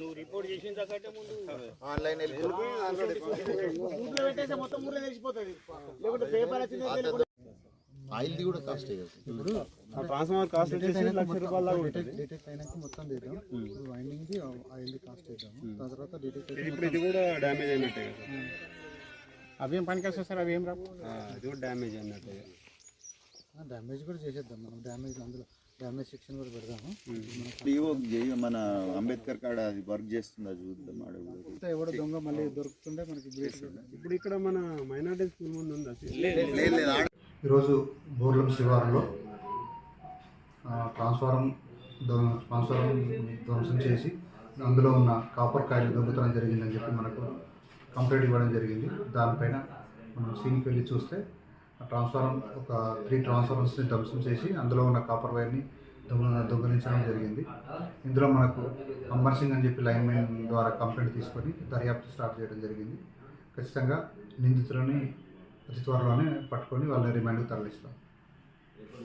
నువ్వు రిపోర్ట్ చేసిన దాకంటే ముందు ఆన్లైన్ ఊర్లో పెట్టేస్తే మొత్తం ఊర్లో తెలిసిపోతుంది. లేకుంటే పేపర్ వచ్చింది ఆయిల్ది కూడా కాస్ట్ ఇప్పుడు ట్రాన్స్ఫార్మర్ కాస్ట్ వచ్చేసి ₹1,00,000 డిటెక్ట్ అయినాక మొత్తం చేద్దాం. ఇప్పుడు వైండింగ్ది ఆయిల్ది కాస్ట్ చేద్దాము. దాని తర్వాత డిటెక్ట్ ఇప్పుడు ఇది కూడా డ్యామేజ్ అయినట్టే కదా. అవేం పనికి వస్తాయి సార్? అవి ఏం రావు. ఇది కూడా డ్యామేజ్ అయినట్టే. డ్యామేజ్ కూడా చేసేద్దాం మనం. డ్యామేజ్ అందులో డ్యామేజ్ సెక్షన్ కూడా పెడదాము. మన అంబేద్కర్ కాడ అది వర్క్ చేస్తుందా చూద్దాం. ఎవడో దొంగ మళ్ళీ దొరుకుతుంటే మనకి ఇప్పుడు ఇక్కడ మన మైనార్టీ స్కూల్ ముందు ఉందా? ఈరోజు బోర్లం శివారులో ట్రాన్స్ఫారం ధ్వంసం చేసి అందులో ఉన్న కాపర్ కాయలు దొంగతనం జరిగిందని చెప్పి మనకు కంప్లైంట్ ఇవ్వడం జరిగింది. దానిపైన మనం సీన్కి వెళ్ళి చూస్తే ట్రాన్స్ఫారం ఒక 3 ట్రాన్స్ఫార్మర్స్ని ధ్వంసం చేసి అందులో ఉన్న కాపర్ వైర్ని దొంగలించడం జరిగింది. ఇందులో మనకు అమర్ సింగ్ అని చెప్పి లైన్మెన్ ద్వారా కంప్లైంట్ తీసుకొని దర్యాప్తు స్టార్ట్ చేయడం జరిగింది. ఖచ్చితంగా నిందితులని అతి త్వరలోనే పట్టుకొని వాళ్ళని రిమాండ్కి తరలిస్తాం.